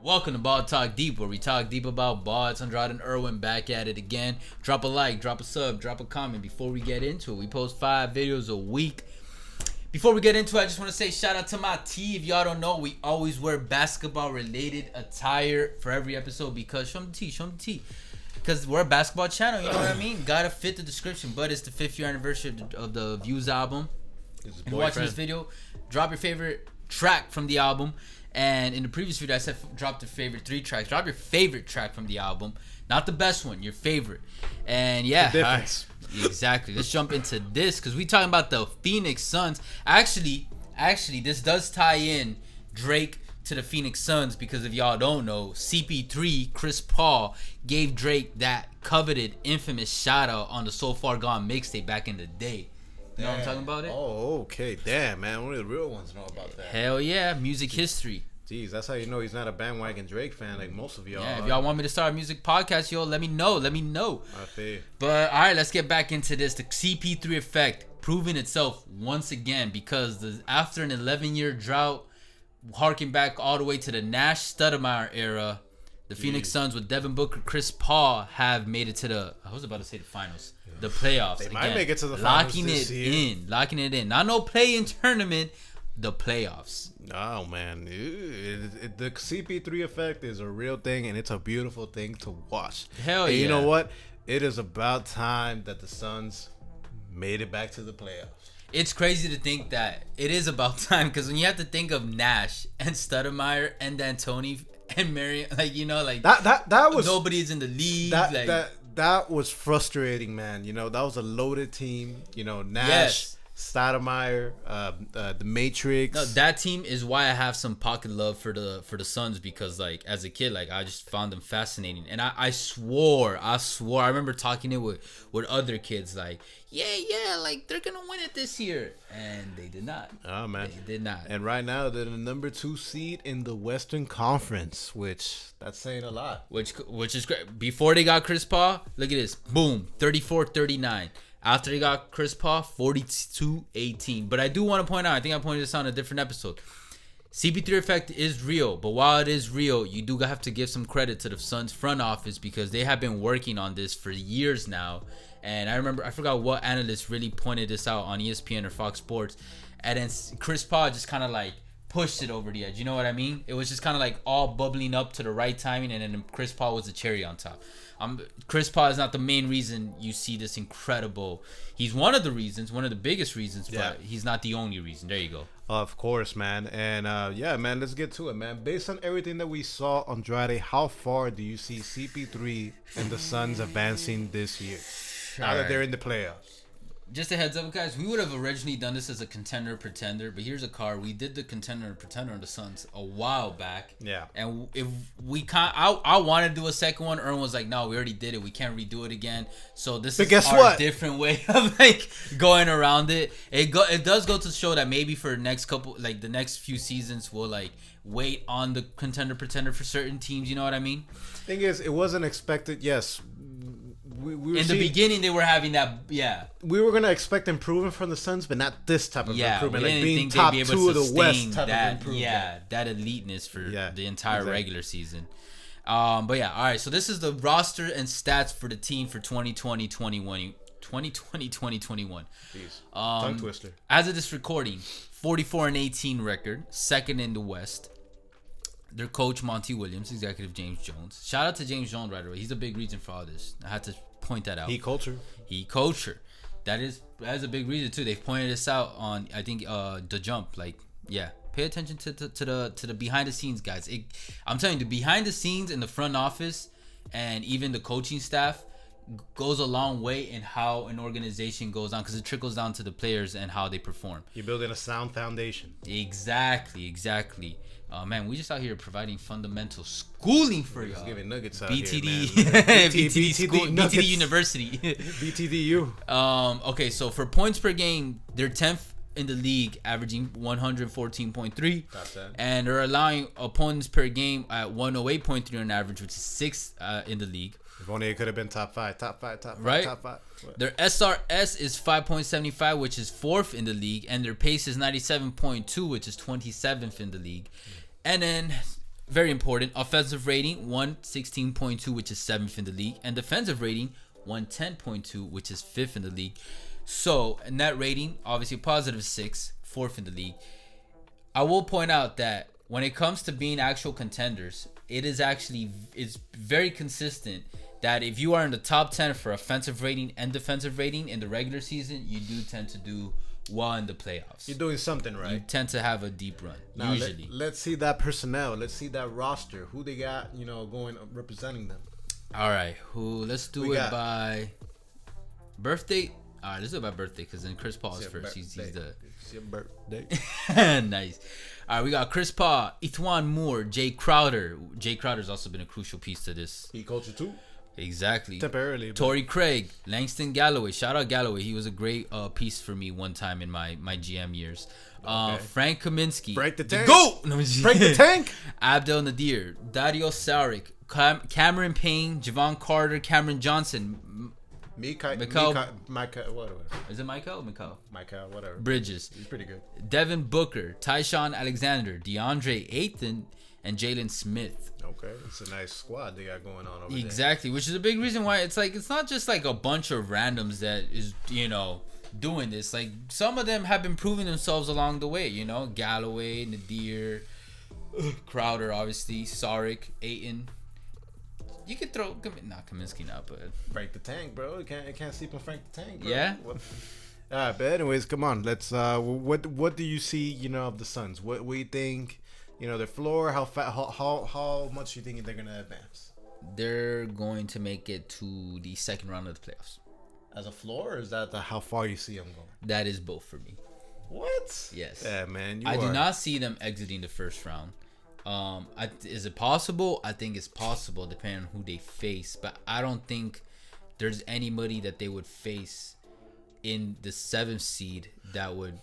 Welcome to Ball Talk Deep, where we talk deep about ball. It's Andrade and Irwin back at it again. Drop a like, drop a sub, drop a comment before we get into it. We post 5 videos a week. Before we get into it, I just want to say shout out to my tee. If y'all don't know, we always wear basketball-related attire for every episode because show them the tee. Because we're a basketball channel, you know what I mean? Gotta fit the description. But it's the 5th year anniversary of the Views album. If you're watching this video, drop your favorite track from the album. And in the previous video, I said drop the favorite 3 tracks. Drop your favorite track from the album. Not the best one, your favorite. And yeah. The difference. Exactly. Let's jump into this because we talking about the Phoenix Suns. Actually, this does tie in Drake to the Phoenix Suns because if y'all don't know, CP3, Chris Paul, gave Drake that coveted, infamous shout out on the So Far Gone mixtape back in the day. You know what I'm talking about it? Oh, okay. Damn, man. Only the real ones know about that. Hell yeah. Music history. Jeez, that's how you know he's not a bandwagon Drake fan like most of y'all. Yeah, if y'all want me to start a music podcast, yo, let me know. I feel. But, all right, let's get back into this. The CP3 effect proving itself once again because after an 11-year drought, harking back all the way to the Nash Stoudemire era, the Phoenix Suns with Devin Booker, Chris Paul have made it to I was about to say the finals. The playoffs. They might make it to the finals Locking it in. Not no play-in tournament, the playoffs. Oh, man. The CP3 effect is a real thing, and it's a beautiful thing to watch. Hell and yeah. you know what? It is about time that the Suns made it back to the playoffs. It's crazy to think that it is about time because when you have to think of Nash and Stoudemire and D'Antoni and Marion, like, you know, like that was nobody's in the league. That was frustrating, man. You know, that was a loaded team. You know, Nash, Yes. Stoudemire, the Matrix. No, that team is why I have some pocket love for the Suns because, like, as a kid, like, I just found them fascinating. And I swore. I remember talking it with other kids, like, yeah, like, they're going to win it this year. And they did not. Oh, man. They did not. And right now, they're the number 2 seed in the Western Conference, which that's saying a lot. Which is great. Before they got Chris Paul, look at this. Boom. 34-39. After they got Chris Paul, 42-18. But I do want to point out, I think I pointed this out in a different episode. CP3 effect is real, but while it is real, you do have to give some credit to the Suns front office because they have been working on this for years now. And I forgot what analyst really pointed this out on ESPN or Fox Sports. And then Chris Paul just kind of like pushed it over the edge. You know what I mean? It was just kind of like all bubbling up to the right timing, and then Chris Paul was the cherry on top. Chris Paul is not the main reason you see this incredible. He's one of the reasons, one of the biggest reasons, but he's not the only reason. There you go. Of course, man. And yeah, man, let's get to it, man. Based on everything that we saw, Andrade, how far do you see CP3 and the Suns advancing this year? Now that they're in the playoffs. Just a heads up, guys. We would have originally done this as a contender-pretender, but here's a card. We did the contender-pretender on the Suns a while back. Yeah. And if we can't, I want to do a second one. Ern was like, no, we already did it. We can't redo it again. So this is our different way of like going around it. It does go to show that maybe for the next few seasons, we'll like wait on the contender-pretender for certain teams. You know what I mean? Thing is, it wasn't expected. Yes. We were in the beginning, they were having that, we were going to expect improvement from the Suns, but not this type of improvement. Like being top 2 of the West type of improvement. Yeah, that eliteness for the entire regular season. But yeah, all right. So this is the roster and stats for the team for 2020-21. Tongue twister. As of this recording, 44-18 record, second in the West. Their coach, Monty Williams, executive James Jones. Shout out to James Jones right away. He's a big reason for all this. I had to point that out. He culture. That is a big reason too. They've pointed this out on, I think, The Jump. Like, yeah, pay attention to the behind the scenes, guys. I'm telling you, the behind the scenes in the front office and even the coaching staff goes a long way in how an organization goes on because it trickles down to the players and how they perform. You're building a sound foundation. Exactly. Man, we just out here providing fundamental schooling for y'all. Just giving nuggets out BTD, here, man. BTD University. BTDU. Okay, so for points per game, they're 10th in the league, averaging 114.3. And they're allowing opponents per game at 108.3 on average, which is 6th in the league. If only it could have been top five. Right? Top five. Their SRS is 5.75, which is 4th in the league. And their pace is 97.2, which is 27th in the league. And then very important. Offensive rating 116.2, which is 7th in the league, and defensive rating 110.2, which is 5th in the league. So net rating, obviously positive 6, 4th in the league. I will point out that when it comes to being actual contenders, it's very consistent that if you are in the top 10 for offensive rating and defensive rating in the regular season, you do tend to do well in the playoffs. You're doing something right. You tend to have a deep run, now, usually. Let's see that personnel. Let's see that roster. Who they got, going representing them. All right. Let's do it by birthday. All right, let's do it by birthday because then Chris Paul is first. He's the... It's your birthday. Nice. All right, we got Chris Paul, Etwan Moore, Jay Crowder. Jay Crowder's also been a crucial piece to this. He coached you too? Exactly. Temporarily. Torrey Craig, Langston Galloway. Shout out Galloway. He was a great piece for me one time in my GM years. Frank Kaminsky. Break the tank. GOAT! Break the tank. Abdel Nadir. Dario Saric. Cameron Payne. Javon Carter. Cameron Johnson. Michael, whatever. Is it Michael or Michael? Michael, whatever. Bridges. He's pretty good. Devin Booker. Tyshawn Alexander. DeAndre Ayton. And Jalen Smith. Okay, it's a nice squad they got going on over there. Exactly, which is a big reason why it's not just like a bunch of randoms that is doing this. Like some of them have been proving themselves along the way. Galloway, Nadir, Crowder, obviously, Saric, Ayton. You could throw not Kaminsky now, but Frank the Tank, bro. You can't sleep on Frank the Tank, bro. Yeah. But anyways, come on. Let's. What do you see? Of the Suns. What we think. Their floor. How much you think they're gonna advance? They're going to make it to the second round of the playoffs. As a floor, or is that how far you see them going? That is both for me. What? Yes. Yeah, man. I do not see them exiting the first round. Is it possible? I think it's possible, depending on who they face. But I don't think there's anybody that they would face in the 7th seed that would.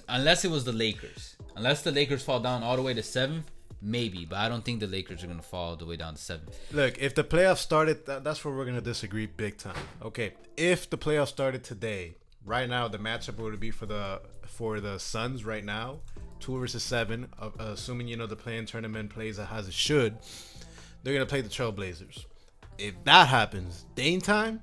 Unless it was the Lakers. Unless the Lakers fall down all the way to 7th, maybe. But I don't think the Lakers are going to fall all the way down to 7th. Look, if the playoffs started, that's where we're going to disagree big time. Okay, if the playoffs started today, right now, the matchup would be for the Suns right now, 2 versus 7, assuming, the play-in tournament plays as it should, they're going to play the Trailblazers. If that happens, Dame time,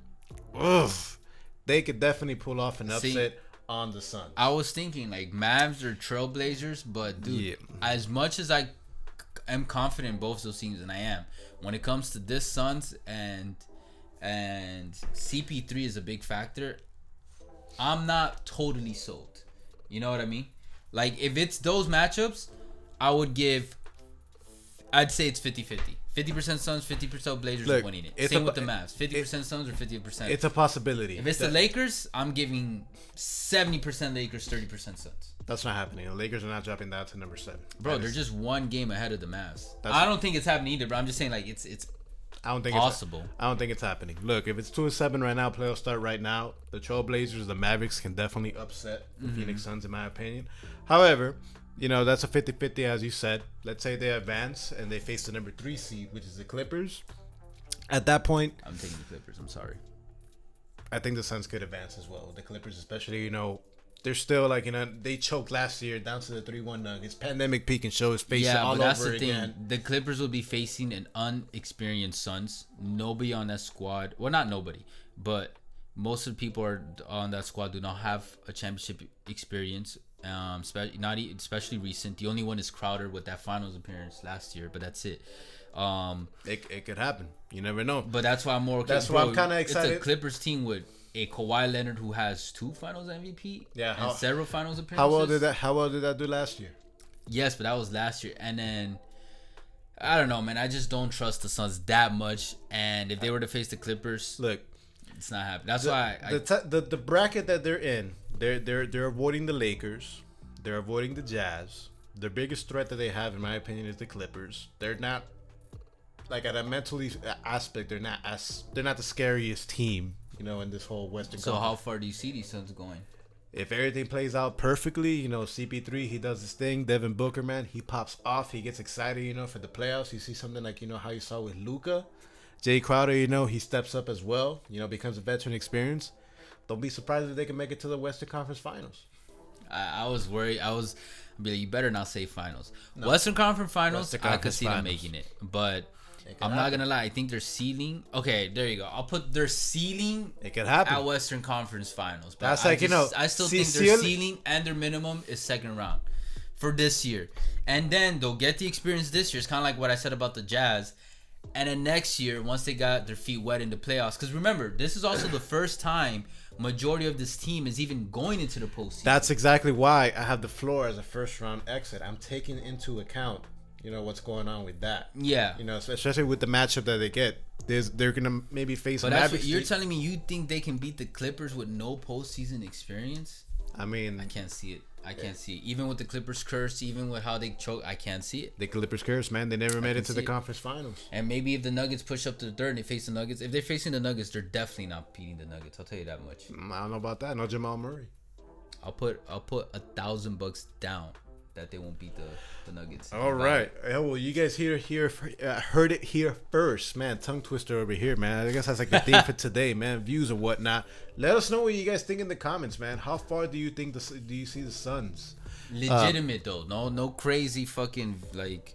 they could definitely pull off an upset on the Suns. I was thinking like Mavs or Trailblazers, but dude, as much as I am confident in both those teams, and I am, when it comes to this Suns and CP3 is a big factor, I'm not totally sold. You know what I mean? Like if it's those matchups, I'd say it's 50-50. 50% Suns, 50% Blazers are winning it. Same with the Mavs. 50% Suns or 50%. It's a possibility. If it's the Lakers, I'm giving 70% Lakers, 30% Suns. That's not happening. The Lakers are not dropping down to number 7. Bro, they're just one game ahead of the Mavs. I don't think it's happening either, but I'm just saying like it's I don't think possible. I don't think it's happening. Look, if it's 2-7 right now, playoffs start right now. The Trailblazers, the Mavericks can definitely upset the Phoenix Suns, in my opinion. However, that's a 50-50, as you said. Let's say they advance and they face the number 3 seed, which is the Clippers. At that point, I'm taking the Clippers. I'm sorry. I think the Suns could advance as well. The Clippers, especially, they're still like, they choked last year down to the 3-1 Nuggets. Pandemic peak and show his face all over again. The Clippers will be facing an unexperienced Suns. Nobody on that squad. Well, not nobody, but most of the people on that squad do not have a championship experience. Especially recent. The only one is Crowder with that finals appearance last year, but that's it. It could happen. You never know. But that's why I'm more. That's why I'm kind of excited. It's a Clippers team with a Kawhi Leonard who has 2 Finals MVP. And several Finals appearances. How well did that do last year? Yes, but that was last year. And then I don't know, man. I just don't trust the Suns that much. And if they were to face the Clippers, look, it's not happening. That's why the bracket that they're in. They're avoiding the Lakers. They're avoiding the Jazz. The biggest threat that they have, in my opinion, is the Clippers. They're not like at a mentally aspect. They're not the scariest team, in this whole Western. So how far do you see these Suns going? If everything plays out perfectly, CP3, he does his thing. Devin Booker, man, he pops off. He gets excited, for the playoffs. You see something like how you saw with Luka. Jay Crowder, he steps up as well. Becomes a veteran experience. Don't be surprised if they can make it to the Western Conference Finals. I was worried. I'd be like, you better not say finals. No. Western Conference Finals, I could see them making it, but I'm not gonna lie. I think their ceiling. Okay, there you go. I'll put their ceiling. It could happen at Western Conference Finals. But that's like I still think their ceiling and their minimum is second round for this year, and then they'll get the experience this year. It's kind of like what I said about the Jazz. And then next year, once they got their feet wet in the playoffs, because remember, this is also the first time majority of this team is even going into the postseason. That's exactly why I have the floor as a first round exit. I'm taking into account, what's going on with that. Yeah. Especially with the matchup that they get. They're gonna maybe face. But that's what you're telling me. You think they can beat the Clippers with no postseason experience? I mean, I can't see it. I can't see it. Even with the Clippers curse, even with how they choke, I can't see it. The Clippers curse, man. They never made it to the conference finals. And maybe if the Nuggets push up to the third and they face the Nuggets, if they're facing the Nuggets, they're definitely not beating the Nuggets. I'll tell you that much. I don't know about that. No Jamal Murray. I'll put $1,000 down that they won't beat the Nuggets. All right. Well, you guys heard it here first, man. Tongue twister over here, man. I guess that's like the theme for today, man. Views and whatnot. Let us know what you guys think in the comments, man. How far do you see the Suns? Legitimate though, no crazy fucking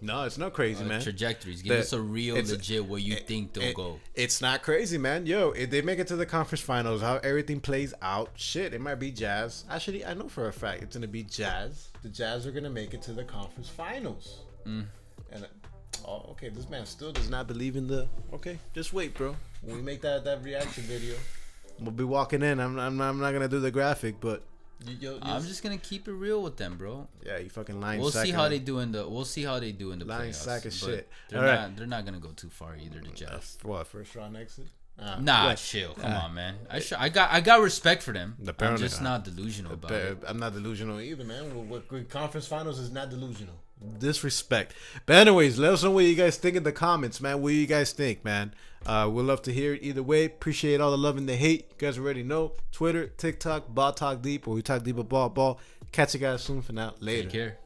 No, it's not crazy, man. Trajectories. Give us a real legit where you think they'll go. It's not crazy, man. Yo, if they make it to the conference finals, how everything plays out, shit, it might be Jazz. Actually, I know for a fact it's gonna be Jazz. The Jazz are gonna make it to the conference finals. And okay, this man still does not believe in the. Okay, just wait, bro. When we make that reaction video, we'll be walking in. I'm not gonna do the graphic, but. I'm just gonna keep it real with them, bro. Yeah, you fucking lying. We'll see how they do in the lying playoffs. Sack of shit. They're not gonna go too far either. The Jazz. What, first round exit? Chill. Come on, man. I got respect for them. I'm just not delusional about it. I'm not delusional either, man. With conference finals is not delusional. Disrespect. But anyways, let us know what you guys think in the comments, man. What do you guys think, man? We'd love to hear it either way. Appreciate all the love and the hate. You guys already know. Twitter, TikTok, Ball Talk Deep, where we talk deep about ball. Catch you guys soon for now. Later. Take care.